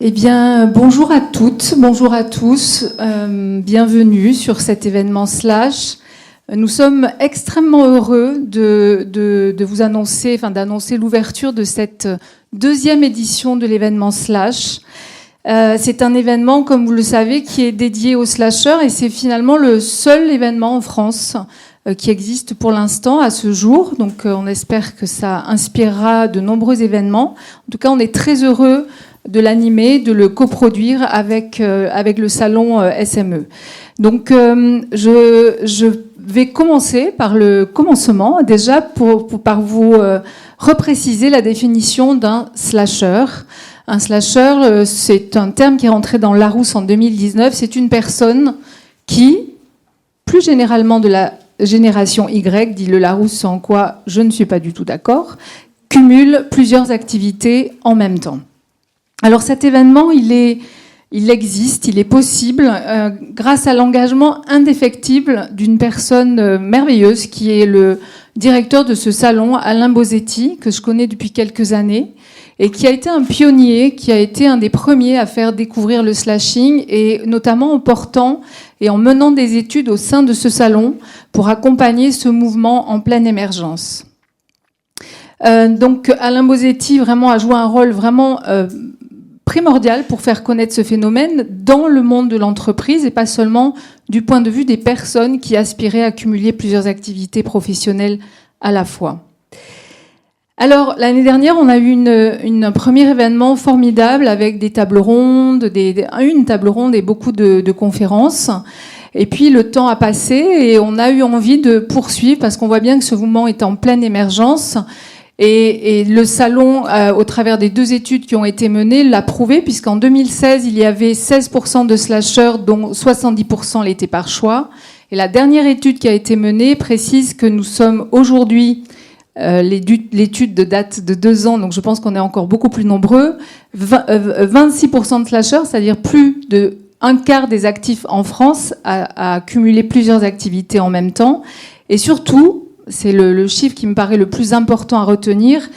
Eh bien, bonjour à toutes, bonjour à tous, bienvenue sur cet événement Slash. Nous sommes extrêmement heureux de vous annoncer, d'annoncer l'ouverture de cette deuxième édition de l'événement Slash. C'est un événement, comme vous le savez, qui est dédié aux slasheurs et c'est finalement le seul événement en France qui existe pour l'instant à ce jour. Donc on espère que ça inspirera de nombreux événements. En tout cas, on est très heureux de l'animer, de le coproduire avec le salon SME. Donc je vais commencer par le commencement, déjà par vous repréciser la définition d'un slasher. Un slasher, c'est un terme qui est rentré dans Larousse en 2019. C'est une personne qui, plus généralement de la génération Y, dit le Larousse, sans quoi je ne suis pas du tout d'accord, cumule plusieurs activités en même temps. Alors cet événement, il existe, il est possible grâce à l'engagement indéfectible d'une personne merveilleuse qui est le directeur de ce salon, Alain Bosetti, que je connais depuis quelques années et qui a été un pionnier, qui a été un des premiers à faire découvrir le slashing et notamment en portant et en menant des études au sein de ce salon pour accompagner ce mouvement en pleine émergence. Donc Alain Bosetti vraiment a joué un rôle vraiment primordial pour faire connaître ce phénomène dans le monde de l'entreprise et pas seulement du point de vue des personnes qui aspiraient à cumuler plusieurs activités professionnelles à la fois. Alors, l'année dernière, on a eu un premier événement formidable avec des tables rondes, une table ronde et beaucoup de conférences. Et puis, le temps a passé et on a eu envie de poursuivre parce qu'on voit bien que ce mouvement est en pleine émergence. Et le salon, au travers des 2 études qui ont été menées, l'a prouvé, puisqu'en 2016, il y avait 16% de slasheurs, dont 70% l'étaient par choix. Et la dernière étude qui a été menée précise que nous sommes aujourd'hui, l'étude de date de 2 ans, donc je pense qu'on est encore beaucoup plus nombreux, 26% de slasheurs, c'est-à-dire plus de 1/4 des actifs en France à cumuler plusieurs activités en même temps. Et surtout, c'est le chiffre qui me paraît le plus important à retenir,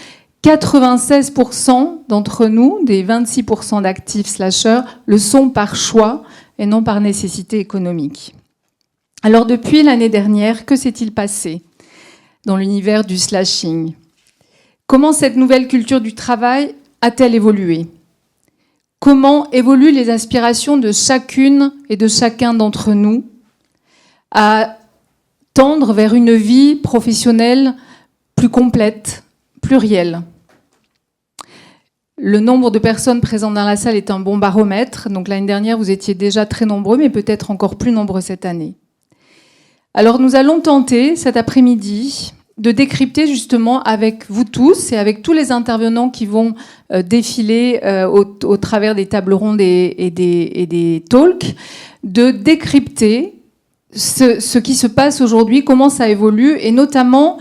96% d'entre nous, des 26% d'actifs slasheurs, le sont par choix et non par nécessité économique. Alors depuis l'année dernière, que s'est-il passé dans l'univers du slashing ? Comment cette nouvelle culture du travail a-t-elle évolué ? Comment évoluent les aspirations de chacune et de chacun d'entre nous à tendre vers une vie professionnelle plus complète, plurielle. Le nombre de personnes présentes dans la salle est un bon baromètre. Donc l'année dernière, vous étiez déjà très nombreux, mais peut-être encore plus nombreux cette année. Alors nous allons tenter cet après-midi de décrypter justement avec vous tous et avec tous les intervenants qui vont défiler au travers des tables rondes et des talks, de décrypter ce qui se passe aujourd'hui, comment ça évolue, et notamment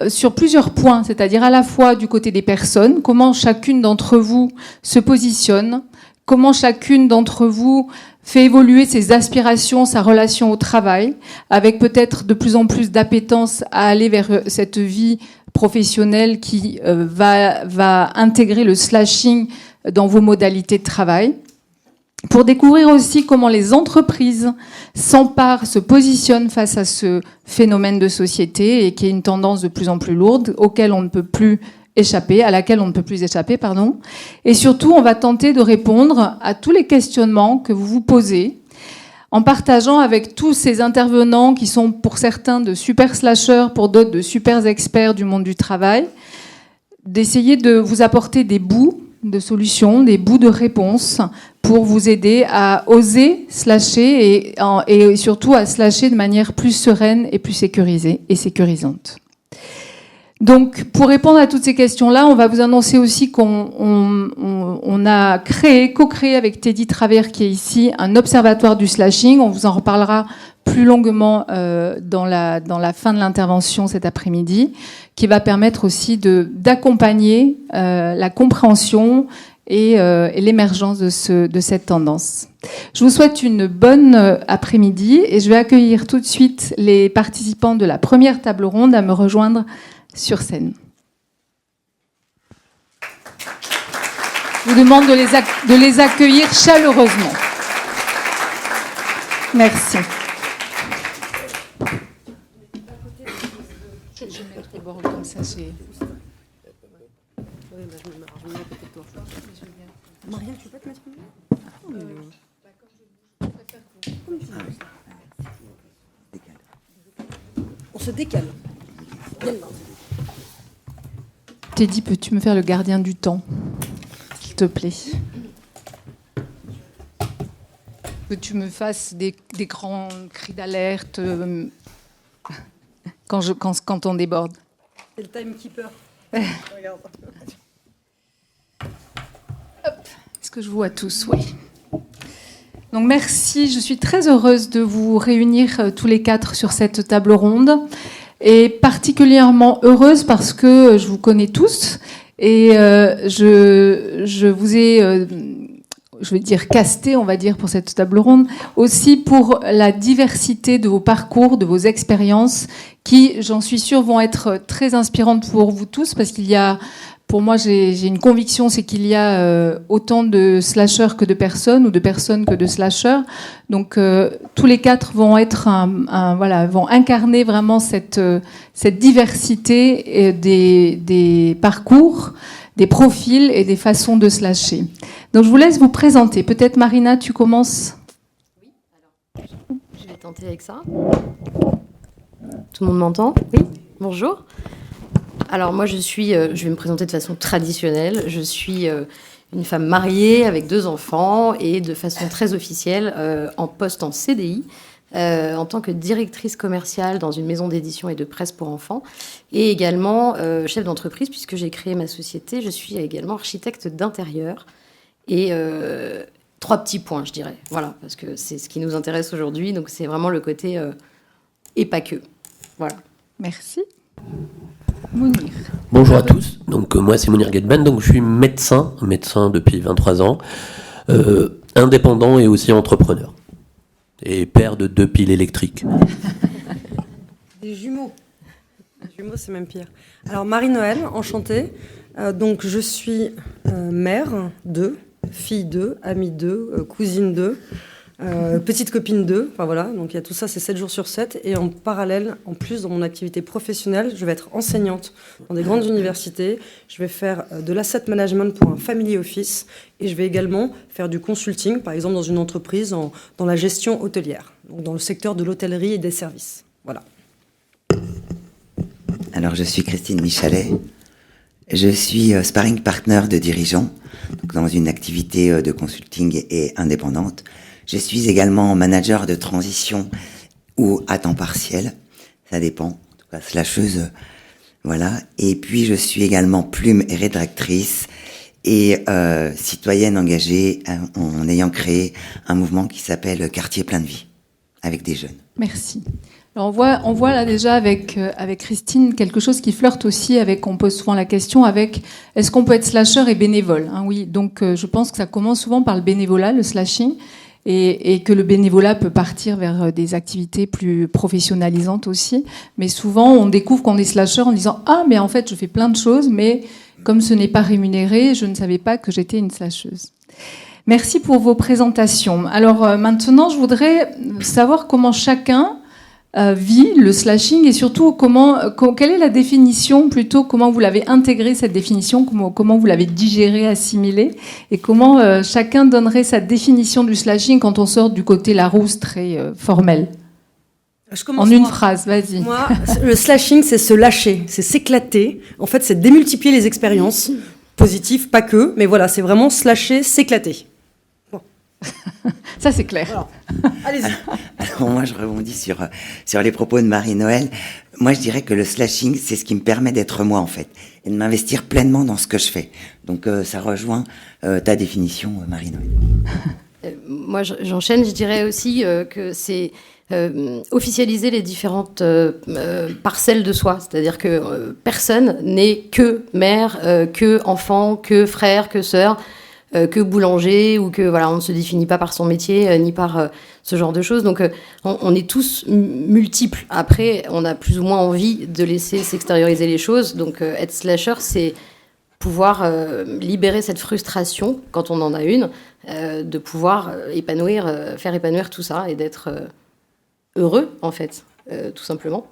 sur plusieurs points, c'est-à-dire à la fois du côté des personnes, comment chacune d'entre vous se positionne, comment chacune d'entre vous fait évoluer ses aspirations, sa relation au travail, avec peut-être de plus en plus d'appétence à aller vers cette vie professionnelle qui va intégrer le slashing dans vos modalités de travail. Pour découvrir aussi comment les entreprises s'emparent, se positionnent face à ce phénomène de société et qui est une tendance de plus en plus lourde, à laquelle on ne peut plus échapper, Et surtout, on va tenter de répondre à tous les questionnements que vous vous posez en partageant avec tous ces intervenants qui sont pour certains de super slasheurs, pour d'autres de super experts du monde du travail, d'essayer de vous apporter des bouts de solutions, des bouts de réponses pour vous aider à oser slasher et surtout à slasher de manière plus sereine et plus sécurisée et sécurisante. Donc, pour répondre à toutes ces questions-là, on va vous annoncer aussi qu'on a co-créé avec Teddy Travers, qui est ici, un observatoire du slashing. On vous en reparlera plus longuement dans la fin de l'intervention cet après-midi, qui va permettre aussi d'accompagner la compréhension et l'émergence de cette tendance. Je vous souhaite une bonne après-midi et je vais accueillir tout de suite les participants de la première table ronde à me rejoindre sur scène. Je vous demande de les accueillir chaleureusement. Merci. Je vais mettre les bords comme ça, c'est... Marianne, tu peux te mettre on se décale. Teddy, peux-tu me faire le gardien du temps, s'il te plaît? Que tu me fasses des grands cris d'alerte quand on déborde. C'est le timekeeper. Regarde. Est-ce que je vous vois tous? Oui. Donc merci, je suis très heureuse de vous réunir tous les quatre sur cette table ronde et particulièrement heureuse parce que je vous connais tous et je vous ai, je vais dire casté, on va dire, pour cette table ronde, aussi pour la diversité de vos parcours, de vos expériences qui, j'en suis sûre, vont être très inspirantes pour vous tous parce qu'il y a... Pour moi, j'ai une conviction, c'est qu'il y a autant de slashers que de personnes, ou de personnes que de slashers. Donc, tous les quatre vont être vont incarner vraiment cette diversité des parcours, des profils et des façons de slasher. Donc, je vous laisse vous présenter. Peut-être Marina, tu commences. Oui. Alors, je vais tenter avec ça. Tout le monde m'entend? Oui. Bonjour. Alors moi, je vais me présenter de façon traditionnelle. Je suis une femme mariée avec 2 enfants et de façon très officielle en poste en CDI en tant que directrice commerciale dans une maison d'édition et de presse pour enfants et également chef d'entreprise puisque j'ai créé ma société. Je suis également architecte d'intérieur et 3 petits points, je dirais. Voilà, parce que c'est ce qui nous intéresse aujourd'hui. Donc c'est vraiment le côté et pas que. Voilà. Merci. Mounir. Bonjour à tous, donc moi c'est Mounir Guedben, donc je suis médecin depuis 23 ans, indépendant et aussi entrepreneur, et père de 2 piles électriques. Des jumeaux. Les jumeaux, c'est même pire. Alors Marie-Noël, enchantée. Donc je suis mère 2, fille 2, amie 2, cousine 2. Petite copine 2, enfin voilà, donc il y a tout ça, c'est 7 jours sur 7. Et en parallèle, en plus dans mon activité professionnelle, je vais être enseignante dans des grandes universités. Je vais faire de l'asset management pour un family office. Et je vais également faire du consulting, par exemple dans une entreprise dans la gestion hôtelière, donc dans le secteur de l'hôtellerie et des services. Voilà. Alors je suis Christine Michalet. Je suis sparring partner de dirigeants, donc dans une activité de consulting et indépendante. Je suis également manager de transition ou à temps partiel, ça dépend, en tout cas slasheuse, voilà. Et puis je suis également plume et rédactrice et citoyenne engagée en ayant créé un mouvement qui s'appelle Quartier plein de vie, avec des jeunes. Merci. Alors on voit là déjà avec Christine quelque chose qui flirte aussi avec, on pose souvent la question avec, est-ce qu'on peut être slasher et bénévole, hein? Oui, donc je pense que ça commence souvent par le bénévolat, le slashing. Et que le bénévolat peut partir vers des activités plus professionnalisantes aussi. Mais souvent, on découvre qu'on est slasher en disant « Ah, mais en fait, je fais plein de choses, mais comme ce n'est pas rémunéré, je ne savais pas que j'étais une slasheuse. » Merci pour vos présentations. Alors maintenant, je voudrais savoir comment chacun vit le slashing et surtout quelle est la définition, plutôt comment vous l'avez intégré cette définition, comment vous l'avez digéré, assimilé et comment chacun donnerait sa définition du slashing quand on sort du côté Larousse très formel. En une phrase, vas-y. Moi, le slashing, c'est se lâcher, c'est s'éclater. En fait, c'est démultiplier les expériences positives, pas que, mais voilà, c'est vraiment slasher, s'éclater. Ça, c'est clair. Alors, allez-y. Alors moi, je rebondis sur les propos de Marie-Noël. Moi, je dirais que le slashing, c'est ce qui me permet d'être moi, en fait, et de m'investir pleinement dans ce que je fais. Donc, ça rejoint ta définition, Marie-Noël. Moi, j'enchaîne. Je dirais aussi que c'est officialiser les différentes parcelles de soi. C'est-à-dire que personne n'est que mère, que enfant, que frère, que sœur. Que boulanger ou que voilà, on ne se définit pas par son métier ni par ce genre de choses. Donc on est tous multiples. Après, on a plus ou moins envie de laisser s'extérioriser les choses. Donc être slasher, c'est pouvoir libérer cette frustration, quand on en a une, de pouvoir faire épanouir tout ça et d'être heureux, en fait, tout simplement.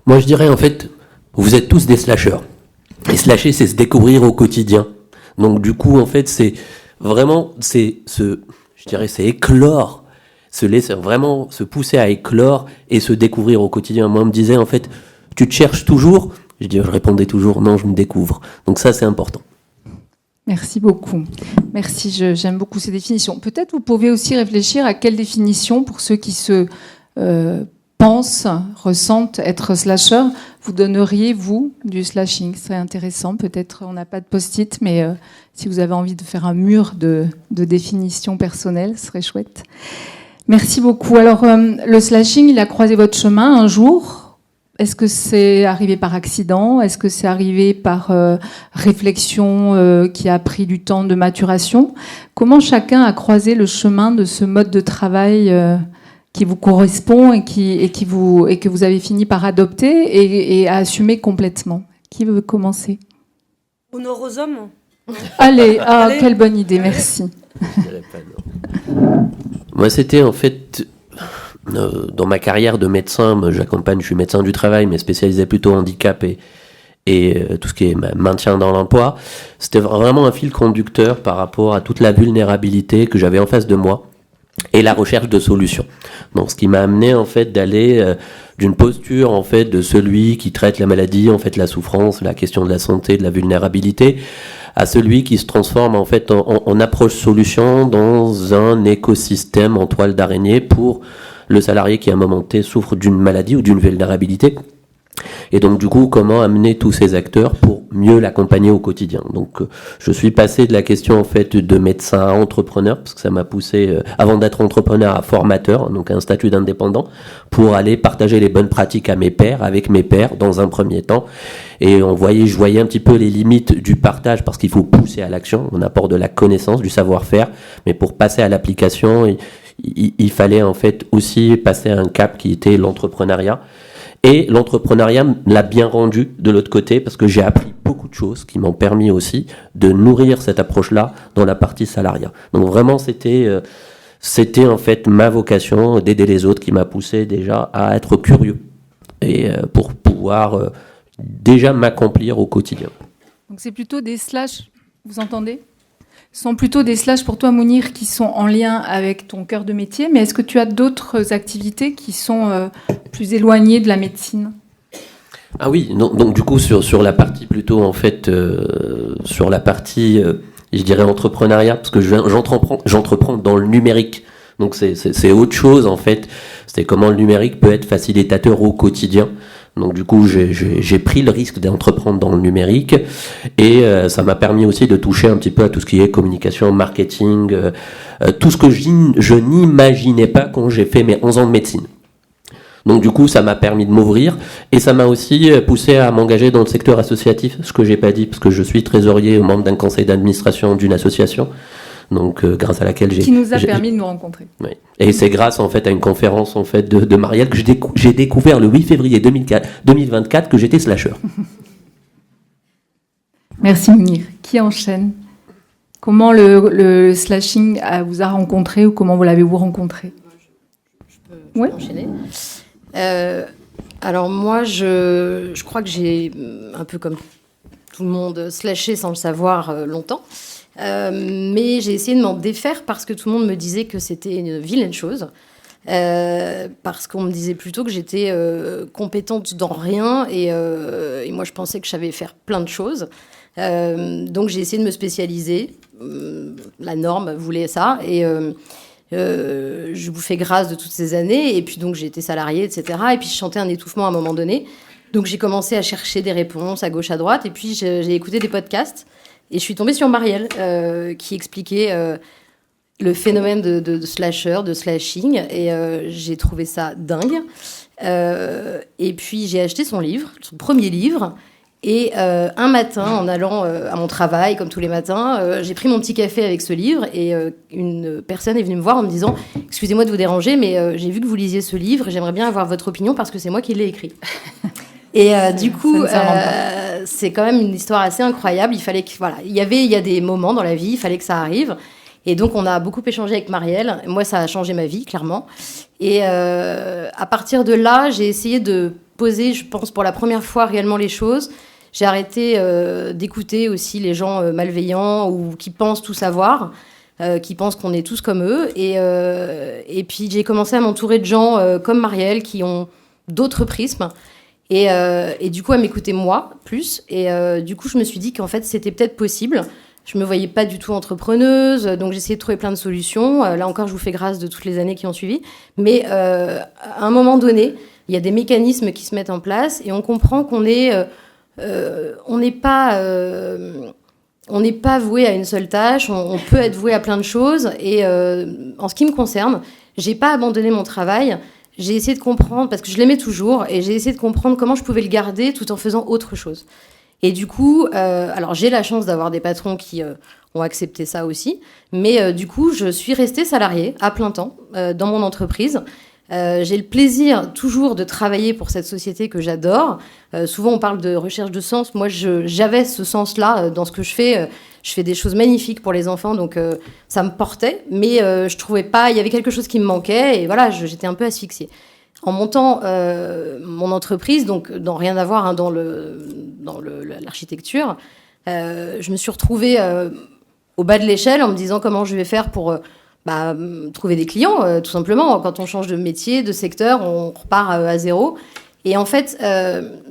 Moi, je dirais, en fait, vous êtes tous des slasheurs. Et slasher, c'est se découvrir au quotidien. Donc, du coup, en fait, c'est vraiment, c'est éclore, se laisser vraiment se pousser à éclore et se découvrir au quotidien. Moi, on me disait, en fait, tu te cherches toujours. Je répondais toujours, non, je me découvre. Donc ça, c'est important. Merci beaucoup. Merci, j'aime beaucoup ces définitions. Peut-être vous pouvez aussi réfléchir à quelle définition, pour ceux qui se pensent, ressentent être slasher, vous donneriez, vous, du slashing. Ce serait intéressant. Peut-être on n'a pas de post-it, mais si vous avez envie de faire un mur de définition personnelle, ce serait chouette. Merci beaucoup. Alors, le slashing, il a croisé votre chemin un jour. Est-ce que c'est arrivé par accident ? Est-ce que c'est arrivé par réflexion qui a pris du temps de maturation ? Comment chacun a croisé le chemin de ce mode de travail qui vous correspond et que vous avez fini par adopter et à assumer complètement ? Qui veut commencer ? Honneur aux hommes. Allez, Allez. Quelle bonne idée, merci. Je dirais pas non. Moi, c'était en fait... dans ma carrière de médecin, je suis médecin du travail, mais spécialisé plutôt handicap et tout ce qui est maintien dans l'emploi. C'était vraiment un fil conducteur par rapport à toute la vulnérabilité que j'avais en face de moi et la recherche de solutions. Donc, ce qui m'a amené en fait d'aller d'une posture en fait de celui qui traite la maladie, en fait la souffrance, la question de la santé, de la vulnérabilité, à celui qui se transforme en fait en approche solution dans un écosystème en toile d'araignée pour le salarié qui à un moment T souffre d'une maladie ou d'une vulnérabilité. Et donc du coup, comment amener tous ces acteurs pour mieux l'accompagner au quotidien. Donc je suis passé de la question en fait de médecin à entrepreneur, parce que ça m'a poussé, avant d'être entrepreneur, à formateur, donc un statut d'indépendant, pour aller partager les bonnes pratiques avec mes pairs dans un premier temps. Et je voyais un petit peu les limites du partage, parce qu'il faut pousser à l'action. On apporte de la connaissance, du savoir-faire, mais pour passer à l'application, il fallait en fait aussi passer à un cap qui était l'entrepreneuriat. Et l'entrepreneuriat l'a bien rendu de l'autre côté, parce que j'ai appris beaucoup de choses qui m'ont permis aussi de nourrir cette approche-là dans la partie salariat. Donc vraiment, c'était en fait ma vocation d'aider les autres qui m'a poussé déjà à être curieux et pour pouvoir déjà m'accomplir au quotidien. Donc c'est plutôt des slash, vous entendez ? Ce sont plutôt des slash pour toi, Mounir, qui sont en lien avec ton cœur de métier, mais est-ce que tu as d'autres activités qui sont plus éloignées de la médecine ? Ah oui, donc du coup sur la partie plutôt en fait, sur la partie, je dirais entrepreneuriat, parce que j'entreprends dans le numérique, donc c'est autre chose en fait, c'est comment le numérique peut être facilitateur au quotidien. Donc du coup, j'ai pris le risque d'entreprendre dans le numérique et ça m'a permis aussi de toucher un petit peu à tout ce qui est communication, marketing, tout ce que je n'imaginais pas quand j'ai fait mes 11 ans de médecine. Donc du coup, ça m'a permis de m'ouvrir et ça m'a aussi poussé à m'engager dans le secteur associatif, ce que j'ai pas dit parce que je suis trésorier, membre d'un conseil d'administration d'une association. Donc grâce à laquelle qui nous a permis de nous rencontrer. Oui. Et c'est grâce en fait à une conférence en fait de Marielle que j'ai découvert le 8 février 2024 que j'étais slasher. Merci Mounir. Qui enchaîne ? Comment le slashing vous a rencontré ou comment vous l'avez-vous rencontré ? Je peux enchaîner. Alors moi, je crois que j'ai un peu comme tout le monde slashé sans le savoir longtemps. Mais j'ai essayé de m'en défaire parce que tout le monde me disait que c'était une vilaine chose. Parce qu'on me disait plutôt que j'étais compétente dans rien et moi je pensais que je savais faire plein de choses. Donc j'ai essayé de me spécialiser. La norme voulait ça et je vous fais grâce de toutes ces années et puis donc j'ai été salariée, etc. Et puis je sentais un étouffement à un moment donné. Donc j'ai commencé à chercher des réponses à gauche, à droite et puis j'ai écouté des podcasts. Et je suis tombée sur Marielle qui expliquait le phénomène de slasher, de slashing. Et j'ai trouvé ça dingue. Et puis j'ai acheté son premier livre. Et un matin, en allant à mon travail, comme tous les matins, j'ai pris mon petit café avec ce livre. Et une personne est venue me voir en me disant « Excusez-moi de vous déranger, mais j'ai vu que vous lisiez ce livre. J'aimerais bien avoir votre opinion parce que c'est moi qui l'ai écrit. » Et du coup, Ça ne s'invente pas. c'est quand même une histoire assez incroyable. Il y a des moments dans la vie, il fallait que ça arrive. Et donc, on a beaucoup échangé avec Marielle. Moi, ça a changé ma vie, clairement. Et à partir de là, j'ai essayé de poser, je pense, pour la première fois réellement les choses. J'ai arrêté d'écouter aussi les gens malveillants ou qui pensent tout savoir, qui pensent qu'on est tous comme eux. Et puis, j'ai commencé à m'entourer de gens comme Marielle qui ont d'autres prismes. Et du coup, à m'écouter moi, plus. Et du coup, je me suis dit qu'en fait, c'était peut-être possible. Je me voyais pas du tout entrepreneuse, donc j'essayais de trouver plein de solutions. Là encore, je vous fais grâce de toutes les années qui ont suivi. Mais à un moment donné, il y a des mécanismes qui se mettent en place et on comprend qu'on est, on n'est pas voué à une seule tâche. On peut être voué à plein de choses. Et en ce qui me concerne, j'ai pas abandonné mon travail. J'ai essayé de comprendre, parce que je l'aimais toujours, et j'ai essayé de comprendre comment je pouvais le garder tout en faisant autre chose. Et du coup, alors j'ai la chance d'avoir des patrons qui ont accepté ça aussi, mais du coup, je suis restée salariée à plein temps dans mon entreprise. J'ai le plaisir toujours de travailler pour cette société que j'adore. Souvent, on parle de recherche de sens. Moi, j'avais ce sens-là dans ce que je fais. Je fais des choses magnifiques pour les enfants, donc ça me portait, mais je trouvais pas... Il y avait quelque chose qui me manquait, et voilà, j'étais un peu asphyxiée. En montant mon entreprise, donc dans rien à voir dans l'architecture, je me suis retrouvée au bas de l'échelle en me disant comment je vais faire pour trouver des clients, tout simplement. Quand on change de métier, de secteur, on repart à zéro. Et en fait,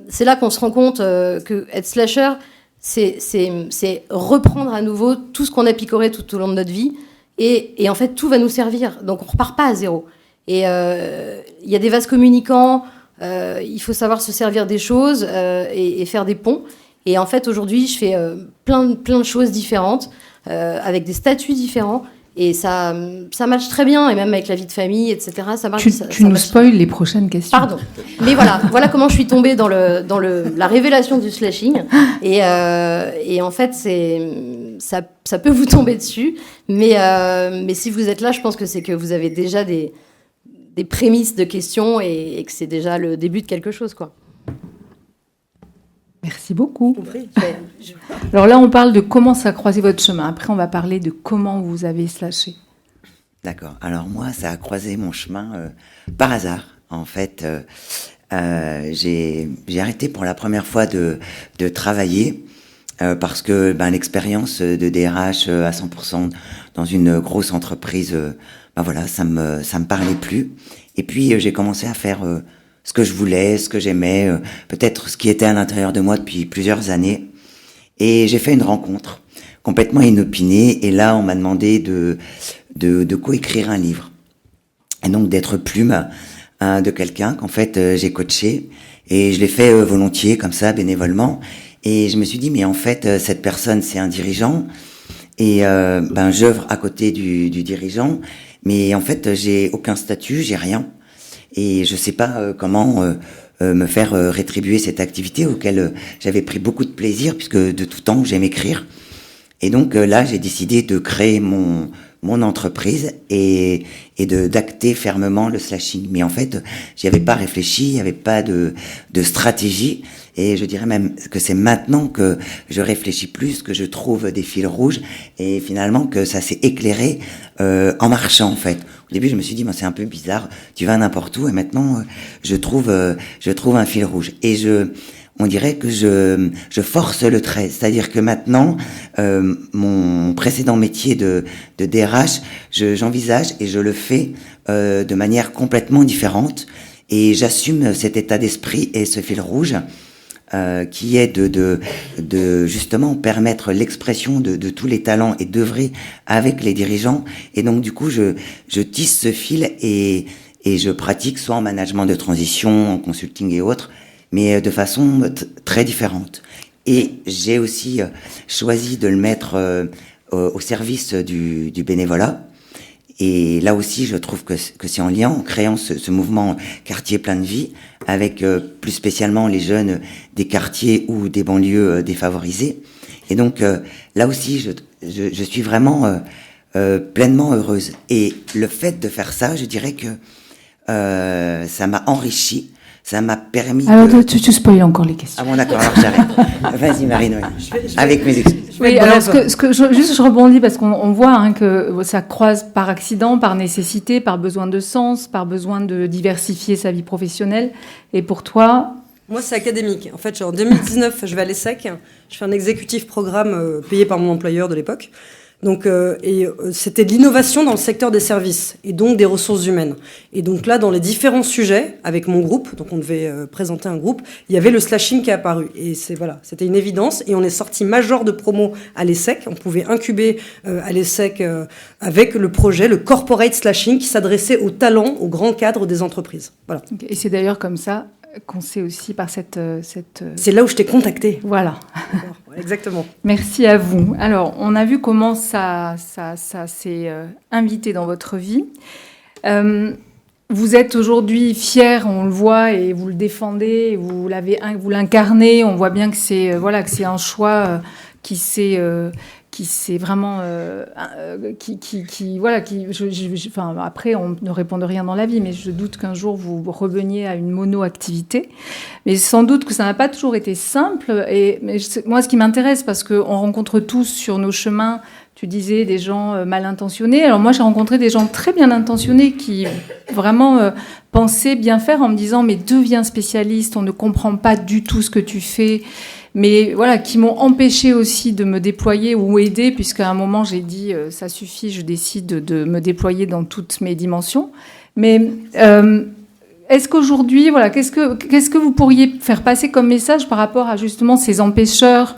c'est là qu'on se rend compte que être slasher, c'est reprendre à nouveau tout ce qu'on a picoré tout au long de notre vie. Et en fait, tout va nous servir. Donc, on repart pas à zéro. Et il y a des vases communicants, il faut savoir se servir des choses et faire des ponts. Et en fait, aujourd'hui, je fais plein de choses différentes, avec des statuts différents. Et ça matche très bien, et même avec la vie de famille, etc. Ça marche. Tu nous spoil les prochaines questions. Pardon. Mais voilà comment je suis tombée dans la révélation du slashing. Et en fait, ça peut vous tomber dessus. Mais si vous êtes là, je pense que c'est que vous avez déjà des prémices de questions et que c'est déjà le début de quelque chose, quoi. Merci beaucoup. Alors là, on parle de comment ça a croisé votre chemin. Après, on va parler de comment vous avez slashé. D'accord. Alors moi, ça a croisé mon chemin par hasard. En fait, j'ai arrêté pour la première fois de travailler parce que l'expérience de DRH à 100% dans une grosse entreprise, voilà, ça me parlait plus. Et puis j'ai commencé à faire ce que je voulais, ce que j'aimais, peut-être ce qui était à l'intérieur de moi depuis plusieurs années. Et j'ai fait une rencontre complètement inopinée. Et là, on m'a demandé de coécrire un livre. Et donc d'être plume de quelqu'un qu'en fait j'ai coaché. Et je l'ai fait volontiers, comme ça, bénévolement. Et je me suis dit, mais en fait, cette personne, c'est un dirigeant. Et j'œuvre à côté du dirigeant. Mais en fait, j'ai aucun statut, j'ai rien. Et je sais pas comment me faire rétribuer cette activité auquel j'avais pris beaucoup de plaisir, puisque de tout temps, j'aime écrire. Et donc là, j'ai décidé de créer mon entreprise et d'acter fermement le slashing. Mais en fait, j'y avais pas réfléchi, il n'y avait pas de stratégie. Et je dirais même que c'est maintenant que je réfléchis plus, que je trouve des fils rouges, et finalement que ça s'est éclairé en marchant, en fait. Au début, je me suis dit, c'est un peu bizarre, tu vas n'importe où, et maintenant, je trouve un fil rouge. Et on dirait que je force le trait. C'est-à-dire que maintenant, mon précédent métier de DRH, j'envisage et je le fais de manière complètement différente. Et j'assume cet état d'esprit et ce fil rouge qui est de justement permettre l'expression de tous les talents et d'œuvrer avec les dirigeants. Et donc, du coup, je tisse ce fil et je pratique soit en management de transition, en consulting et autres, mais de façon très différente. Et j'ai aussi choisi de le mettre au service du bénévolat. Et là aussi, je trouve que c'est en lien, en créant ce mouvement quartier plein de vie, avec plus spécialement les jeunes des quartiers ou des banlieues défavorisées. Et donc, là aussi, je suis vraiment pleinement heureuse. Et le fait de faire ça, je dirais que ça m'a enrichi, Ça m'a permis Alors, de... tu spoil encore les questions. Ah bon, d'accord, alors j'arrête. Vas-y, Marie-Noël. Avec mes excuses. Oui, alors je rebondis parce qu'on voit que ça croise par accident, par nécessité, par besoin de sens, par besoin de diversifier sa vie professionnelle. Et pour toi... Moi, c'est académique. En fait, en 2019, je vais à l'ESSEC. Je fais un exécutif programme payé par mon employeur de l'époque. Donc, c'était de l'innovation dans le secteur des services et donc des ressources humaines. Et donc là, dans les différents sujets, avec mon groupe, donc on devait présenter un groupe, il y avait le slashing qui est apparu. Et c'était une évidence. Et on est sorti major de promo à l'ESSEC. On pouvait incuber à l'ESSEC avec le projet, le corporate slashing, qui s'adressait aux talents, aux grands cadres des entreprises. Voilà. Et c'est d'ailleurs comme ça qu'on sait aussi par cette... C'est là où je t'ai contacté. Voilà. Exactement. Merci à vous. Alors, on a vu comment ça s'est invité dans votre vie. Vous êtes aujourd'hui fier, on le voit, et vous le défendez, vous l'incarnez. On voit bien que c'est que c'est un choix qui s'est vraiment après on ne répond de rien dans la vie, mais je doute qu'un jour vous reveniez à une mono-activité, mais sans doute que ça n'a pas toujours été simple. Mais moi, ce qui m'intéresse, parce qu'on rencontre tous sur nos chemins, tu disais, des gens mal intentionnés. Alors moi, j'ai rencontré des gens très bien intentionnés qui vraiment pensaient bien faire, en me disant mais deviens spécialiste, on ne comprend pas du tout ce que tu fais. Mais voilà, qui m'ont empêché aussi de me déployer ou aider, puisqu'à un moment j'ai dit ça suffit, je décide de me déployer dans toutes mes dimensions. Mais est-ce qu'aujourd'hui, qu'est-ce que vous pourriez faire passer comme message par rapport à justement ces empêcheurs,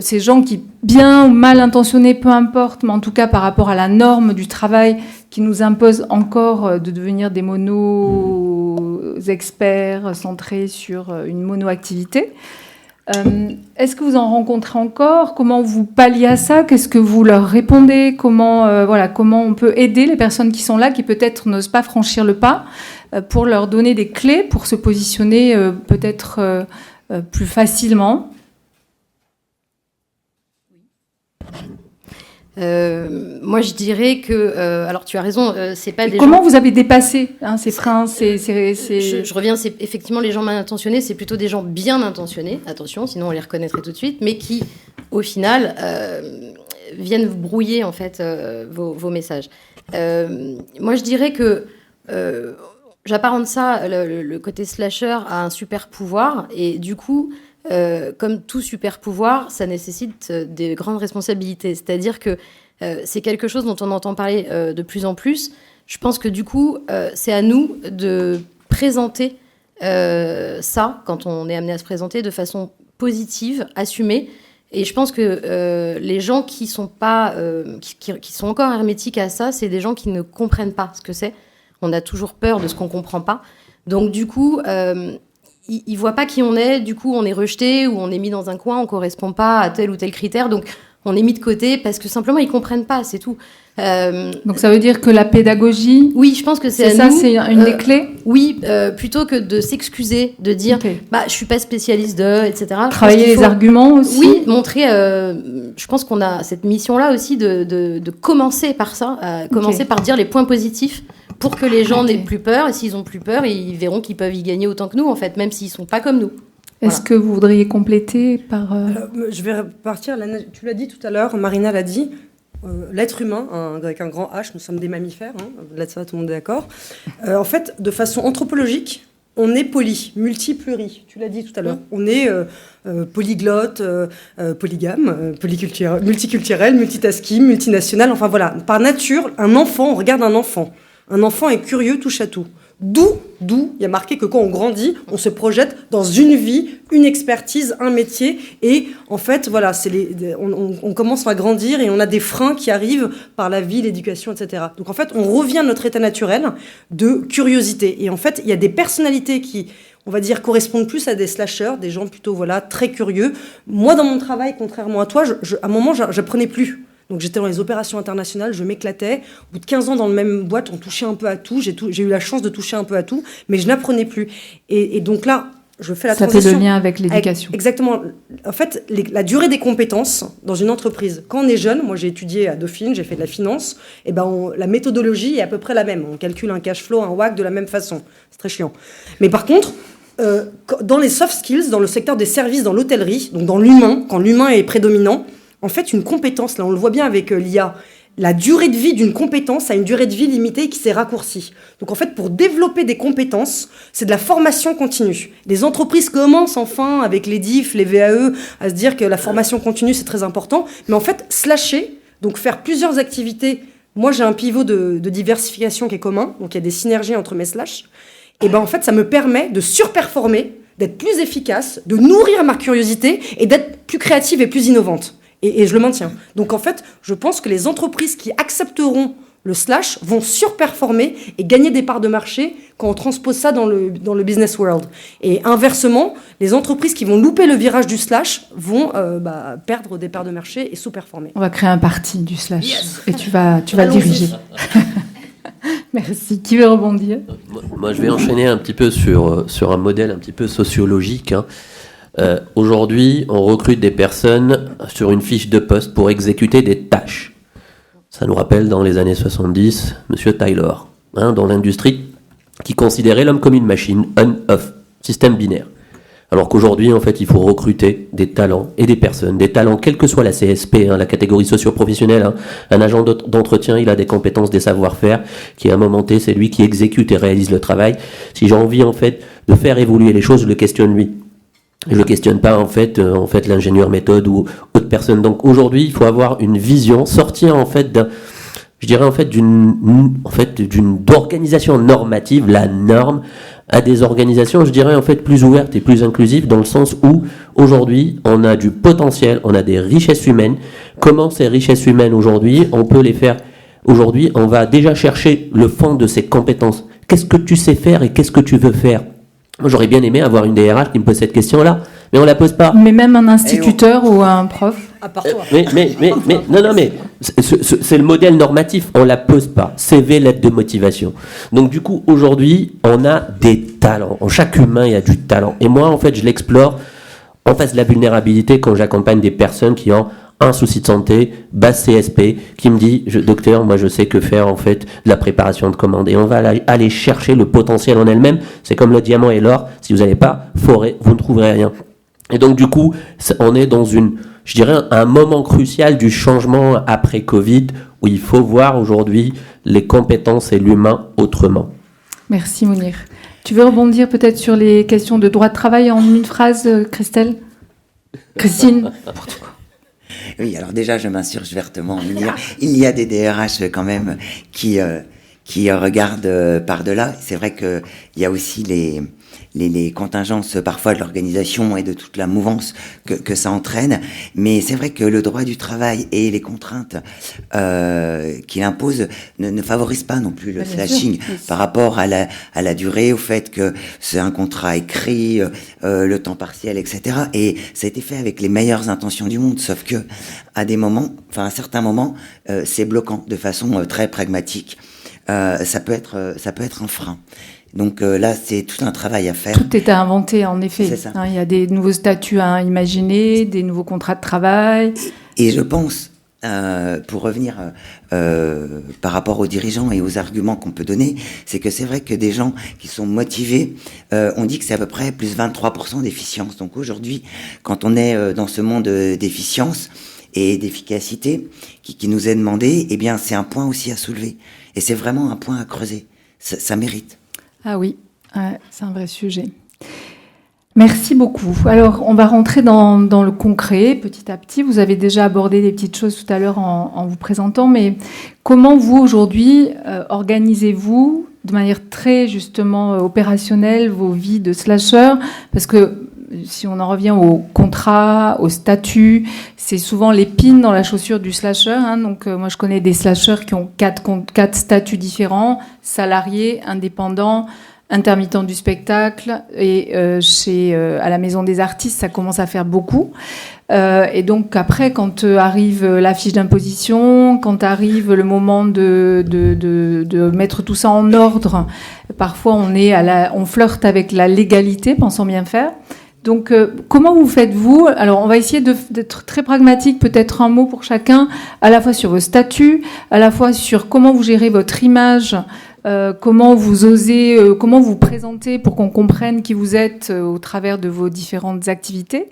ces gens qui, bien ou mal intentionnés, peu importe, mais en tout cas par rapport à la norme du travail qui nous impose encore de devenir des mono-experts centrés sur une mono-activité. Est-ce que vous en rencontrez encore? Comment vous palliez à ça? Qu'est-ce que vous leur répondez? Comment on peut aider les personnes qui sont là, qui peut-être n'osent pas franchir le pas, pour leur donner des clés pour se positionner peut-être plus facilement? Moi, je dirais que... alors, tu as raison, c'est pas des Comment gens... vous avez dépassé ces freins, Je reviens, c'est effectivement les gens mal intentionnés, c'est plutôt des gens bien intentionnés, attention, sinon on les reconnaîtrait tout de suite, mais qui, au final, viennent brouiller, en fait, vos messages. Moi, je dirais que... j'apparente ça, le côté slasher, à un super pouvoir, et du coup... comme tout super pouvoir, ça nécessite des grandes responsabilités. C'est-à-dire que c'est quelque chose dont on entend parler de plus en plus. Je pense que du coup, c'est à nous de présenter ça, quand on est amené à se présenter, de façon positive, assumée. Et je pense que les gens qui sont pas, qui sont encore hermétiques à ça, c'est des gens qui ne comprennent pas ce que c'est. On a toujours peur de ce qu'on comprend pas. Donc du coup... ils voient pas qui on est, du coup on est rejeté ou on est mis dans un coin, on correspond pas à tel ou tel critère, donc on est mis de côté parce que simplement ils comprennent pas, c'est tout. Donc ça veut dire que la pédagogie... Oui, je pense que c'est ça, nous, c'est une des clés. Oui, plutôt que de s'excuser, de dire je suis pas spécialiste de, etc. Travailler les arguments aussi. Oui, montrer... je pense qu'on a cette mission-là aussi de commencer par ça, commencer par dire les points positifs, pour que les gens n'aient plus peur, et s'ils ont plus peur, ils verront qu'ils peuvent y gagner autant que nous, en fait, même s'ils sont pas comme nous. Est-ce que vous voudriez compléter par... Je vais repartir, tu l'as dit tout à l'heure, Marina l'a dit, l'être humain, avec un grand H, nous sommes des mammifères, là ça tout le monde est d'accord. En fait, de façon anthropologique, on est poly, multi-pluri, tu l'as dit tout à l'heure. On est polyglotte, polygame, multiculturel, multitasking, multinational, enfin voilà. Par nature, un enfant, on regarde un enfant est curieux, touche à tout. D'où, il y a marqué que quand on grandit, on se projette dans une vie, une expertise, un métier. Et en fait, voilà, on commence à grandir et on a des freins qui arrivent par la vie, l'éducation, etc. Donc en fait, on revient à notre état naturel de curiosité. Et en fait, il y a des personnalités qui, on va dire, correspondent plus à des slashers, des gens plutôt très curieux. Moi, dans mon travail, contrairement à toi, à un moment, j'apprenais plus. Donc j'étais dans les opérations internationales, je m'éclatais. Au bout de 15 ans dans le même boîte, on touchait un peu à tout. J'ai eu la chance de toucher un peu à tout, mais je n'apprenais plus. Et donc là, je fais la transition. Ça fait le lien avec l'éducation. Exactement. En fait, la durée des compétences dans une entreprise. Quand on est jeune, moi j'ai étudié à Dauphine, j'ai fait de la finance, et la méthodologie est à peu près la même. On calcule un cash flow, un WACC de la même façon. C'est très chiant. Mais par contre, dans les soft skills, dans le secteur des services, dans l'hôtellerie, donc dans l'humain, quand l'humain est prédominant, en fait, une compétence, là, on le voit bien avec l'IA, la durée de vie d'une compétence a une durée de vie limitée qui s'est raccourcie. Donc en fait, pour développer des compétences, c'est de la formation continue. Les entreprises commencent enfin, avec les DIF, les VAE, à se dire que la formation continue, c'est très important. Mais en fait, slasher, donc faire plusieurs activités. Moi, j'ai un pivot de diversification qui est commun, donc il y a des synergies entre mes slash. Et ben en fait, ça me permet de surperformer, d'être plus efficace, de nourrir ma curiosité et d'être plus créative et plus innovante. Et je le maintiens. Donc en fait, je pense que les entreprises qui accepteront le slash vont surperformer et gagner des parts de marché quand on transpose ça dans le business world. Et inversement, les entreprises qui vont louper le virage du slash vont perdre des parts de marché et sous-performer. On va créer un parti du slash. Yes. Et tu vas le diriger. Merci. Qui veut rebondir ? Moi, je vais enchaîner un petit peu sur un modèle un petit peu sociologique. Aujourd'hui, on recrute des personnes sur une fiche de poste pour exécuter des tâches. Ça nous rappelle dans les années 70, Monsieur Taylor, dans l'industrie, qui considérait l'homme comme une machine, on-off, système binaire. Alors qu'aujourd'hui, en fait, il faut recruter des talents et des personnes, des talents, quelle que soit la CSP, la catégorie socio-professionnelle. Un agent d'entretien, il a des compétences, des savoir-faire, qui à un moment T, c'est lui qui exécute et réalise le travail. Si j'ai envie, en fait, de faire évoluer les choses, je le questionne lui. Je ne questionne pas en fait l'ingénieur méthode ou autre personne. Donc aujourd'hui, il faut avoir une vision, sortir en fait d'une d'organisation normative, la norme, à des organisations, je dirais en fait plus ouvertes et plus inclusives, dans le sens où aujourd'hui, on a du potentiel, on a des richesses humaines. Comment ces richesses humaines aujourd'hui, on peut les faire? Aujourd'hui, on va déjà chercher le fond de ces compétences. Qu'est-ce que tu sais faire et qu'est-ce que tu veux faire? Moi, j'aurais bien aimé avoir une DRH qui me pose cette question-là, mais on la pose pas. Mais même un instituteur ou un prof. À part toi. Mais c'est le modèle normatif, on la pose pas. CV, lettre de motivation. Donc du coup, aujourd'hui, on a des talents. En chaque humain, il y a du talent. Et moi, en fait, je l'explore en face de la vulnérabilité quand j'accompagne des personnes qui ont un souci de santé, basse CSP, qui me dit, docteur, moi je sais que faire en fait de la préparation de commandes. Et on va aller chercher le potentiel en elle-même. C'est comme le diamant et l'or. Si vous n'allez pas forer, vous ne trouverez rien. Et donc du coup, on est dans un moment crucial du changement après Covid, où il faut voir aujourd'hui les compétences et l'humain autrement. Merci Mounir. Tu veux rebondir peut-être sur les questions de droit de travail en une phrase, Christine? Oui, alors déjà, je m'insurge vertement. Il y a des DRH quand même qui regardent par-delà. C'est vrai qu'il y a aussi les contingences parfois de l'organisation et de toute la mouvance que ça entraîne. Mais c'est vrai que le droit du travail et les contraintes qu'il impose ne favorisent pas non plus le slashing par rapport à la durée, au fait que c'est un contrat écrit, le temps partiel, etc. Et ça a été fait avec les meilleures intentions du monde, sauf que à certains moments, c'est bloquant de façon très pragmatique. Ça peut être un frein. Donc là, c'est tout un travail à faire. Tout est à inventer, en effet. C'est ça. Il y a des nouveaux statuts à imaginer, des nouveaux contrats de travail. Et je pense, pour revenir par rapport aux dirigeants et aux arguments qu'on peut donner, c'est que c'est vrai que des gens qui sont motivés, on dit que c'est à peu près plus 23% d'efficience. Donc aujourd'hui, quand on est dans ce monde d'efficience et d'efficacité qui nous est demandé, eh bien c'est un point aussi à soulever. Et c'est vraiment un point à creuser. Ça mérite. Ah oui, c'est un vrai sujet. Merci beaucoup. Alors, on va rentrer dans le concret petit à petit. Vous avez déjà abordé des petites choses tout à l'heure en vous présentant, mais comment vous, aujourd'hui, organisez-vous de manière très, justement, opérationnelle vos vies de slasher? Parce que si on en revient au contrat, au statut, c'est souvent l'épine dans la chaussure du slasher. Donc, moi, je connais des slashers qui ont quatre statuts différents: salariés, indépendants, intermittent du spectacle, et à la Maison des Artistes, ça commence à faire beaucoup. Et donc après, quand arrive la fiche d'imposition, quand arrive le moment de mettre tout ça en ordre, parfois on flirte avec la légalité, pensant bien faire. Donc, comment vous faites-vous? Alors, on va essayer d'être très pragmatique, peut-être un mot pour chacun, à la fois sur vos statuts, à la fois sur comment vous gérez votre image comment vous osez, comment vous présentez pour qu'on comprenne qui vous êtes au travers de vos différentes activités.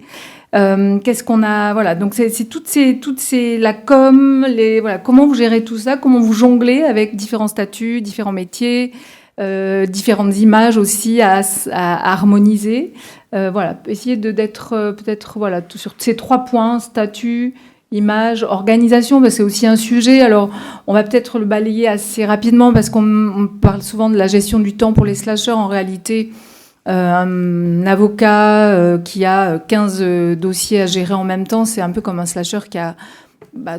Qu'est-ce qu'on a, voilà. Donc c'est toutes ces la com, voilà. Comment vous gérez tout ça, comment vous jonglez avec différents statuts, différents métiers, différentes images aussi à harmoniser. Voilà, essayer d'être peut-être voilà sur ces 3 points, statut, image, organisation, parce que c'est aussi un sujet. Alors, on va peut-être le balayer assez rapidement parce qu'on parle souvent de la gestion du temps pour les slasheurs. En réalité, un avocat qui a 15 dossiers à gérer en même temps, c'est un peu comme un slasher qui a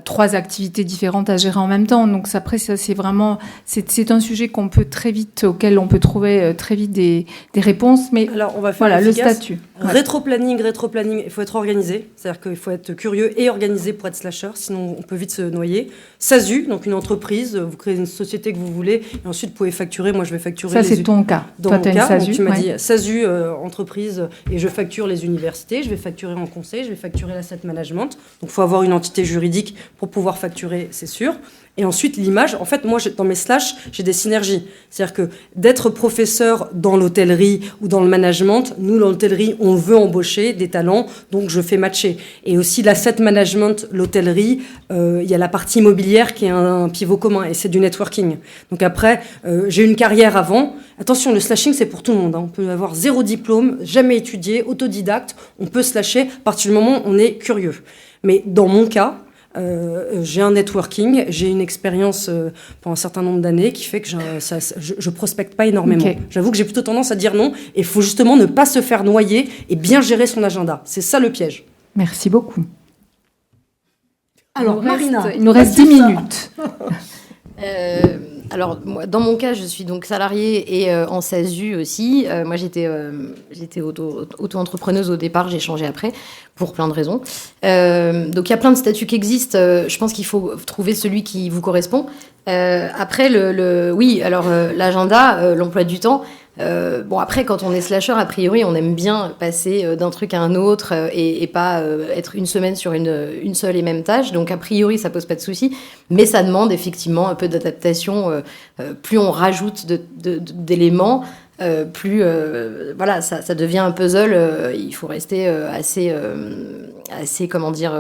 3 activités différentes à gérer en même temps. Donc après, ça, c'est vraiment, c'est un sujet auquel on peut trouver très vite des réponses. Mais alors, on va faire le statut. Rétro-planning, il faut être organisé. C'est-à-dire qu'il faut être curieux et organisé pour être slasher, sinon on peut vite se noyer. SASU, donc une entreprise, vous créez une société que vous voulez, et ensuite vous pouvez facturer. Moi, je vais facturer. Ça, c'est ton cas. Dans toi, mon tu as une cas, SASU. Donc, tu m'as dit SASU, entreprise, et je facture les universités, je vais facturer en conseil, je vais facturer l'asset management. Donc, il faut avoir une entité juridique pour pouvoir facturer, c'est sûr. Et ensuite, l'image, en fait, moi, dans mes slash, j'ai des synergies. C'est-à-dire que d'être professeur dans l'hôtellerie ou dans le management, nous, dans l'hôtellerie, on veut embaucher des talents, donc je fais matcher. Et aussi, l'asset management, l'hôtellerie, il y a la partie immobilière qui est un pivot commun, et c'est du networking. Donc après, j'ai une carrière avant. Attention, le slashing, c'est pour tout le monde. On peut avoir 0 diplôme, jamais étudié, autodidacte. On peut slasher à partir du moment où on est curieux. Mais dans mon cas, j'ai un networking, j'ai une expérience pendant un certain nombre d'années qui fait que je prospecte pas énormément. Okay. J'avoue que j'ai plutôt tendance à dire non, et il faut justement ne pas se faire noyer et bien gérer son agenda. C'est ça le piège. Merci beaucoup. Alors, Marina, il nous reste 10 minutes. Alors, moi, dans mon cas, je suis donc salariée et en SASU aussi. Moi, j'étais auto-entrepreneuse au départ, j'ai changé après, pour plein de raisons. Donc, il y a plein de statuts qui existent. Je pense qu'il faut trouver celui qui vous correspond. Après, l'agenda, l'emploi du temps. Bon, après, quand on est slasher, a priori, on aime bien passer d'un truc à un autre et pas être une semaine sur une seule et même tâche. Donc, a priori, ça pose pas de souci. Mais ça demande effectivement un peu d'adaptation. Plus on rajoute d'éléments, plus voilà, ça devient un puzzle. Il faut rester assez comment dire...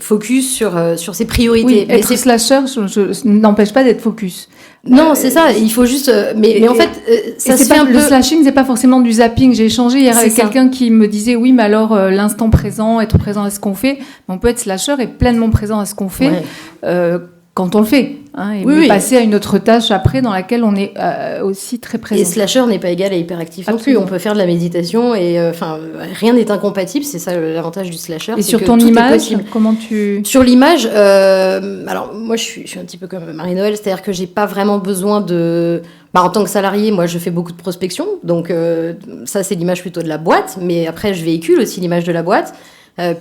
focus sur ses priorités. Oui, mais être slasher n'empêche pas d'être focus. Non, c'est ça. Il faut juste. Mais en fait, ça se fait un peu. Le slashing, c'est pas forcément du zapping. J'ai échangé hier avec quelqu'un qui me disait oui, mais alors l'instant présent, être présent à ce qu'on fait. On peut être slasher et pleinement présent à ce qu'on fait. Ouais. Quand on le fait, hein, et passer à une autre tâche après dans laquelle on est aussi très présent. Et slasher n'est pas égal à hyperactif non plus. On peut faire de la méditation et rien n'est incompatible. C'est ça l'avantage du slasher. Et sur ton image, comment tu... Sur l'image, alors moi je suis un petit peu comme Marie-Noël, c'est-à-dire que j'ai pas vraiment besoin de... en tant que salarié, moi je fais beaucoup de prospection, donc ça c'est l'image plutôt de la boîte, mais après je véhicule aussi l'image de la boîte.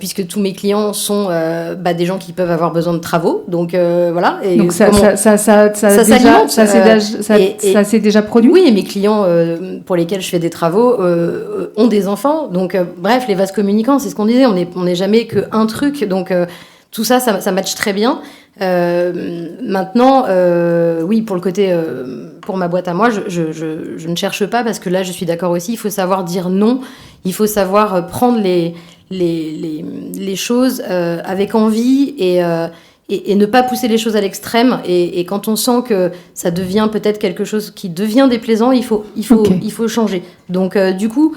Puisque tous mes clients sont des gens qui peuvent avoir besoin de travaux, donc voilà. Et donc ça s'est déjà produit. Oui, et mes clients pour lesquels je fais des travaux ont des enfants, donc bref, les vases communicants, c'est ce qu'on disait, on n'est jamais qu'un truc, donc tout ça matche très bien. Maintenant, oui, pour le côté, pour ma boîte à moi, je ne cherche pas parce que là, je suis d'accord aussi. Il faut savoir dire non. Il faut savoir prendre les choses avec envie et ne pas pousser les choses à l'extrême. Et quand on sent que ça devient peut-être quelque chose qui devient déplaisant, il faut changer. Donc, du coup,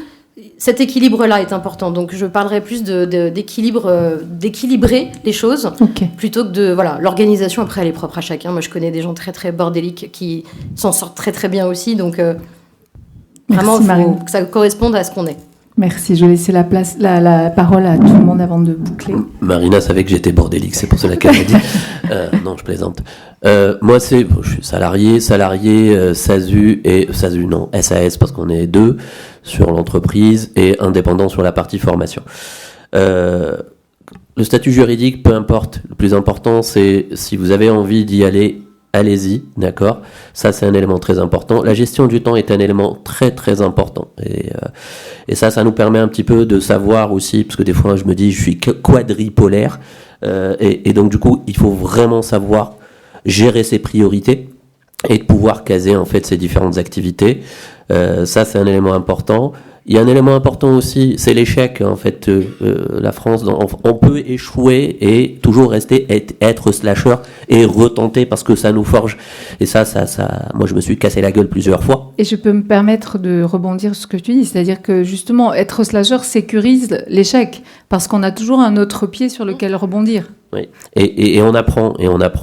cet équilibre-là est important. Donc, je parlerai plus d'équilibrer les choses plutôt que de... Voilà, l'organisation, après, elle est propre à chacun. Moi, je connais des gens très, très bordéliques qui s'en sortent très, très bien aussi. Donc, vraiment, il faut que ça corresponde à ce qu'on est. Merci. Je vais laisser la parole à tout le monde avant de boucler. Marina savait que j'étais bordélique, c'est pour cela qu'elle m'a dit. Non, je plaisante. Moi, je suis salarié, SASU et SASU, non, SAS, parce qu'on est 2 sur l'entreprise et indépendant sur la partie formation. Le statut juridique, peu importe. Le plus important, c'est si vous avez envie d'y aller, allez-y, d'accord. Ça, c'est un élément très important. La gestion du temps est un élément très, très important. Et ça nous permet un petit peu de savoir aussi, parce que des fois, je me dis, je suis quadripolaire. Et donc, du coup, il faut vraiment savoir gérer ses priorités. et de pouvoir caser en fait ces différentes activités. Ça, c'est un élément important. Il y a un élément important aussi, c'est l'échec. En fait, la France, on peut échouer et toujours rester être slasher et retenter parce que ça nous forge. Et ça, moi, je me suis cassé la gueule plusieurs fois. Et je peux me permettre de rebondir sur ce que tu dis, c'est-à-dire que justement, être slasher sécurise l'échec parce qu'on a toujours un autre pied sur lequel rebondir. Oui. Et on apprend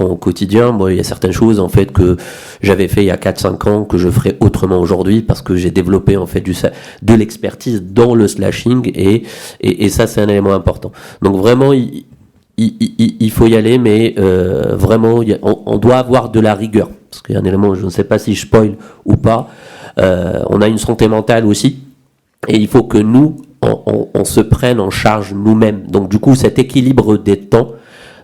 au quotidien. Moi, il y a certaines choses en fait que j'avais fait il y a 4-5 ans que je ferai autrement aujourd'hui parce que j'ai développé en fait de l'expertise dans le slashing et ça c'est un élément important. Donc vraiment il faut y aller, mais vraiment on doit avoir de la rigueur parce qu'il y a un élément, je ne sais pas si je spoil ou pas. On a une santé mentale aussi et il faut que nous on se prenne en charge nous-mêmes. Donc du coup cet équilibre des temps,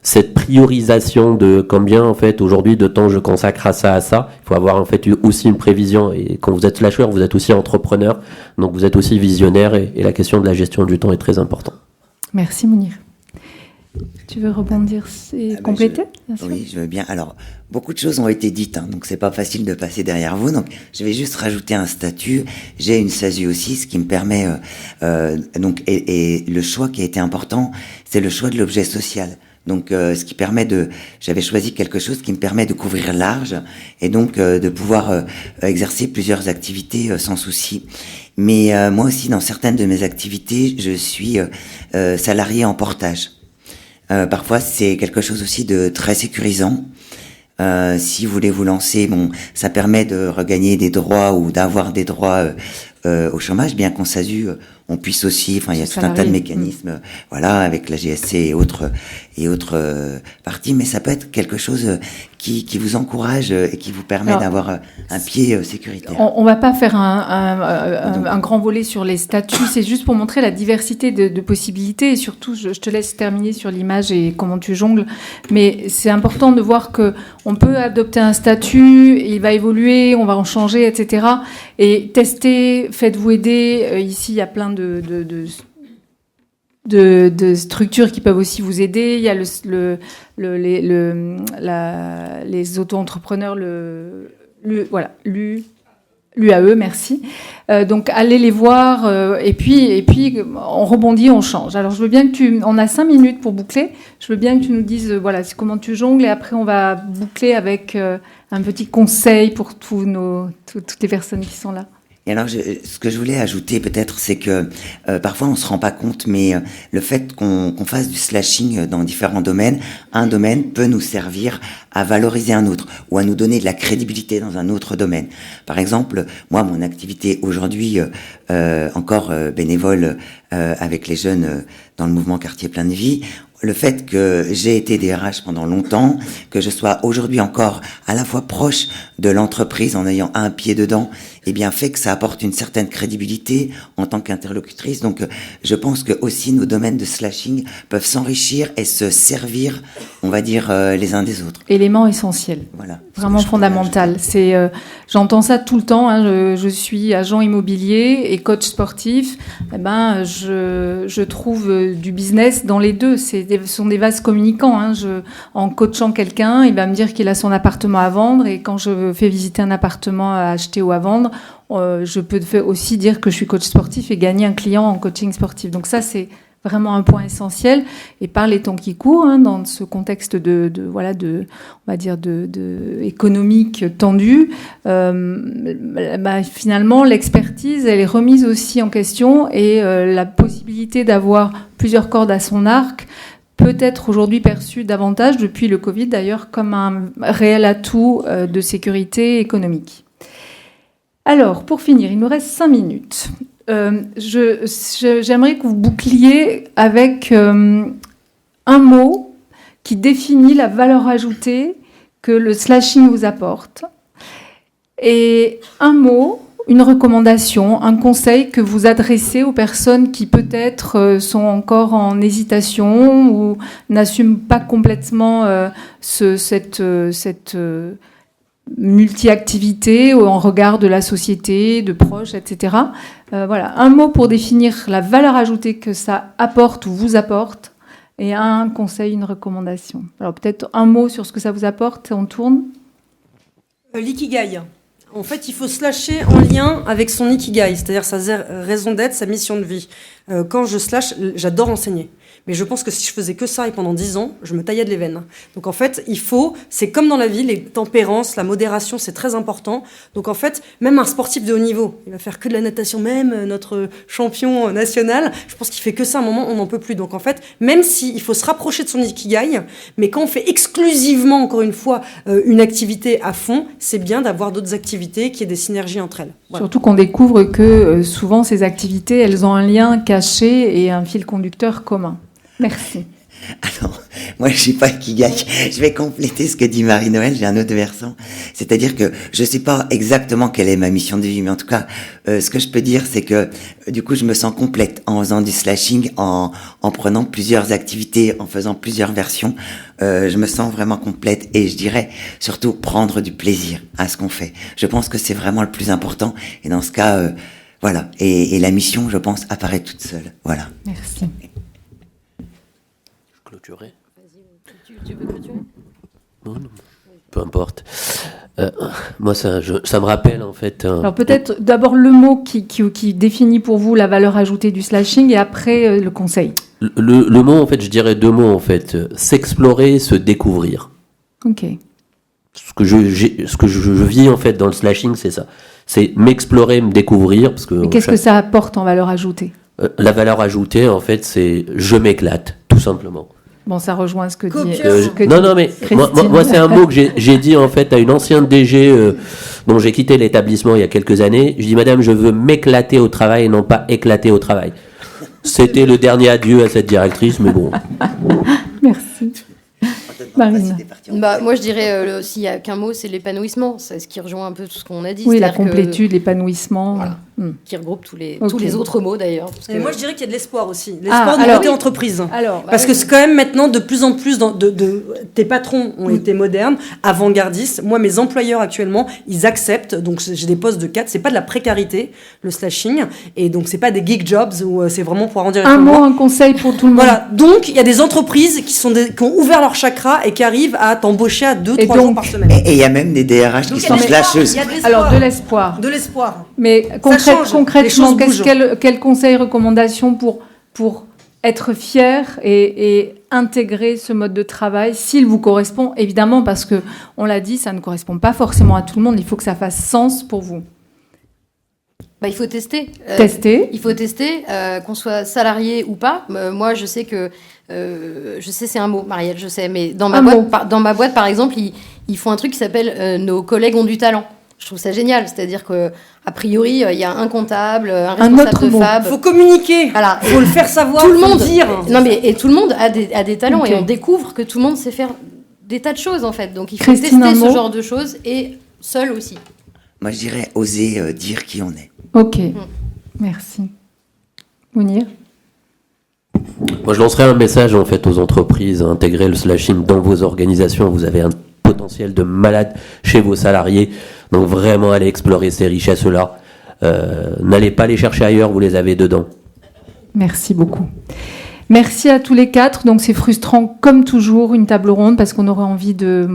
cette priorisation de combien en fait aujourd'hui de temps je consacre à ça, il faut avoir en fait aussi une prévision. Et quand vous êtes slasher, vous êtes aussi entrepreneur, donc vous êtes aussi visionnaire et la question de la gestion du temps est très importante. Merci Mounir. Tu veux rebondir et compléter? Oui, je veux bien. Alors, beaucoup de choses ont été dites, hein, donc c'est pas facile de passer derrière vous. Donc, je vais juste rajouter un statut. J'ai une SASU aussi, ce qui me permet donc et le choix qui a été important, c'est le choix de l'objet social. Donc, ce qui permet j'avais choisi quelque chose qui me permet de couvrir large et donc de pouvoir exercer plusieurs activités sans souci. Mais moi aussi, dans certaines de mes activités, je suis salarié en portage. Parfois, c'est quelque chose aussi de très sécurisant. Si vous voulez vous lancer, ça permet de regagner des droits ou d'avoir des droits au chômage, bien qu'en SASU, on puisse aussi, il y a tout un tas de mécanismes, voilà, avec la GSC et autres parties, mais ça peut être quelque chose qui vous encourage et qui vous permet d'avoir un pied sécuritaire. On va pas faire un grand volet sur les statuts, c'est juste pour montrer la diversité de possibilités et surtout, je te laisse terminer sur l'image et comment tu jongles, mais c'est important de voir que on peut adopter un statut, il va évoluer, on va en changer, etc. Et tester, faites-vous aider. Ici, il y a plein de structures qui peuvent aussi vous aider. Il y a les auto-entrepreneurs, l'UAE, merci. Donc allez les voir et puis on rebondit, on change. Alors je veux bien que on a 5 minutes pour boucler. Je veux bien que tu nous dises comment tu jongles et après on va boucler avec un petit conseil pour toutes les personnes qui sont là. Et alors, ce que je voulais ajouter peut-être, c'est que parfois on se rend pas compte, mais le fait qu'on fasse du slashing dans différents domaines, un domaine peut nous servir à valoriser un autre ou à nous donner de la crédibilité dans un autre domaine. Par exemple, moi, mon activité aujourd'hui, encore bénévole avec les jeunes dans le mouvement Quartier Plein de Vie, le fait que j'ai été DRH pendant longtemps, que je sois aujourd'hui encore à la fois proche de l'entreprise en ayant un pied dedans, eh bien fait que ça apporte une certaine crédibilité en tant qu'interlocutrice. Donc je pense que aussi nos domaines de slashing peuvent s'enrichir et se servir, on va dire, les uns des autres. Élément essentiel. Voilà. Vraiment fondamental. J'entends ça tout le temps. Hein. Je suis agent immobilier et coach sportif. Je trouve du business dans les deux. Ce sont des vases communicants. Hein. En coachant quelqu'un, il va me dire qu'il a son appartement à vendre et quand je fais visiter un appartement à acheter ou à vendre, je peux aussi dire que je suis coach sportif et gagner un client en coaching sportif. Donc ça, c'est vraiment un point essentiel. Et par les temps qui courent, hein, dans ce contexte on va dire économique tendu, finalement, l'expertise, elle est remise aussi en question et la possibilité d'avoir plusieurs cordes à son arc peut être aujourd'hui perçue davantage, depuis le Covid d'ailleurs, comme un réel atout de sécurité économique. Alors, pour finir, il nous reste 5 minutes. J'aimerais que vous boucliez avec un mot qui définit la valeur ajoutée que le slashing vous apporte. Et un mot, une recommandation, un conseil que vous adressez aux personnes qui peut-être sont encore en hésitation ou n'assument pas complètement cette multi-activité en regard de la société, de proches, etc. Voilà, un mot pour définir la valeur ajoutée que ça apporte ou vous apporte, et un conseil, une recommandation. Alors peut-être un mot sur ce que ça vous apporte, on tourne. L'ikigai. En fait, il faut se lâcher en lien avec son ikigai, c'est-à-dire sa raison d'être, sa mission de vie. Quand je slash, j'adore enseigner. Mais je pense que si je faisais que ça et pendant 10 ans, je me taillais de les veines. Donc en fait, c'est comme dans la vie, les tempérances, la modération, c'est très important. Donc en fait, même un sportif de haut niveau, il va faire que de la natation, même notre champion national, je pense qu'il fait que ça, à un moment, on n'en peut plus. Donc en fait, même si il faut se rapprocher de son ikigai, mais quand on fait exclusivement, encore une fois, une activité à fond, c'est bien d'avoir d'autres activités, qu'il y ait des synergies entre elles. Voilà. Surtout qu'on découvre que souvent ces activités, elles ont un lien caché et un fil conducteur commun. Merci. Alors, moi, je suis pas Ikigai. Je vais compléter ce que dit Marie-Noël. J'ai un autre versant. C'est-à-dire que je sais pas exactement quelle est ma mission de vie, mais en tout cas, ce que je peux dire, c'est que, du coup, je me sens complète en faisant du slashing, en prenant plusieurs activités, en faisant plusieurs versions. Je me sens vraiment complète et je dirais surtout prendre du plaisir à ce qu'on fait. Je pense que c'est vraiment le plus important. Et dans ce cas, voilà. Et la mission, je pense, apparaît toute seule. Voilà. Merci. Clôturer. Vas-y, tu veux clôturer ? Non, peu importe. Moi, ça me rappelle en fait. Alors peut-être d'abord le mot qui définit pour vous la valeur ajoutée du slashing et après le conseil. Le mot, en fait, je dirais 2 mots en fait. S'explorer, se découvrir. Ok. Ce que je vis en fait dans le slashing, c'est ça. C'est m'explorer, me découvrir. Parce que Mais qu'est-ce que ça apporte en valeur ajoutée ? La valeur ajoutée, en fait, c'est je m'éclate, tout simplement. Bon, ça rejoint ce que dit. Non, mais moi c'est un mot que j'ai dit en fait à une ancienne DG dont j'ai quitté l'établissement il y a quelques années. Je dis, madame, je veux m'éclater au travail et non pas éclater au travail. C'était le dernier adieu à cette directrice, mais bon. Merci. Marine. Moi, je dirais, s'il n'y a qu'un mot, c'est l'épanouissement. C'est ce qui rejoint un peu tout ce qu'on a dit. Oui, la complétude, l'épanouissement. Voilà. Qui regroupe tous les autres mots, d'ailleurs. Et moi, je dirais qu'il y a de l'espoir aussi. L'espoir du côté entreprise. Parce que c'est quand même maintenant, de plus en plus, tes patrons ont été modernes, avant-gardistes. Moi, mes employeurs, actuellement, ils acceptent. Donc, j'ai des postes de 4. C'est pas de la précarité, le slashing. Et donc, c'est pas des gig jobs où c'est vraiment pour arrondir les fins. Un mot, un conseil pour tout le monde. Voilà. Donc, il y a des entreprises qui ont ouvert leur chakra et qui arrivent à t'embaucher à 2-3 jours par semaine. Et il y a même des DRH qui sont slasheuses. Alors, de l'espoir. De l'espoir. Mais concrètement, quels conseils, recommandations pour être fier et intégrer ce mode de travail, s'il vous correspond, évidemment, parce que on l'a dit, ça ne correspond pas forcément à tout le monde. Il faut que ça fasse sens pour vous. Il faut tester. Tester. Il faut tester, qu'on soit salarié ou pas. Moi, je sais que c'est un mot, Marielle, je sais, mais dans ma boîte, par exemple, ils font un truc qui s'appelle nos collègues ont du talent. Je trouve ça génial, c'est-à-dire que a priori, il y a un comptable, un responsable de FAB. Il faut communiquer, voilà. Il faut le faire savoir, tout le monde dire. Non, mais tout le monde a des talents et on découvre que tout le monde sait faire des tas de choses en fait. Donc il faut tester ce genre de choses et seul aussi. Moi, je dirais oser dire qui on est. Ok, merci. Mounir ? Moi, je lancerai un message en fait aux entreprises à intégrer le slashing dans vos organisations. Vous avez un potentiel de malade chez vos salariés, donc vraiment allez explorer ces richesses-là. N'allez pas les chercher ailleurs, vous les avez dedans. Merci beaucoup. Merci à tous les 4. Donc c'est frustrant comme toujours une table ronde parce qu'on aurait envie de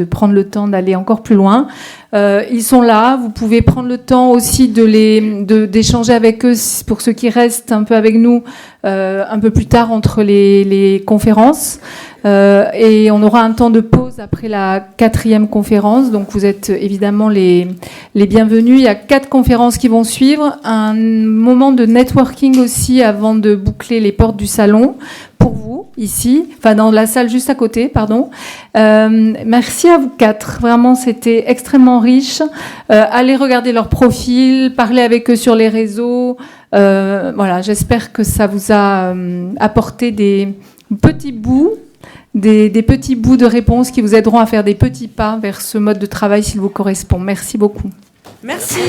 prendre le temps d'aller encore plus loin. Ils sont là. Vous pouvez prendre le temps aussi d'échanger avec eux pour ceux qui restent un peu avec nous un peu plus tard entre les conférences. Et on aura un temps de pause après la 4e conférence. Donc vous êtes évidemment les bienvenus. Il y a 4 conférences qui vont suivre. Un moment de networking aussi avant de boucler les portes du salon pour vous, ici. Enfin, dans la salle juste à côté, pardon. Merci à vous 4. Vraiment, c'était extrêmement riche. Allez regarder leur profil, parlez avec eux sur les réseaux. Voilà, j'espère que ça vous a apporté des petits bouts de réponses qui vous aideront à faire des petits pas vers ce mode de travail s'il vous correspond. Merci beaucoup. Merci.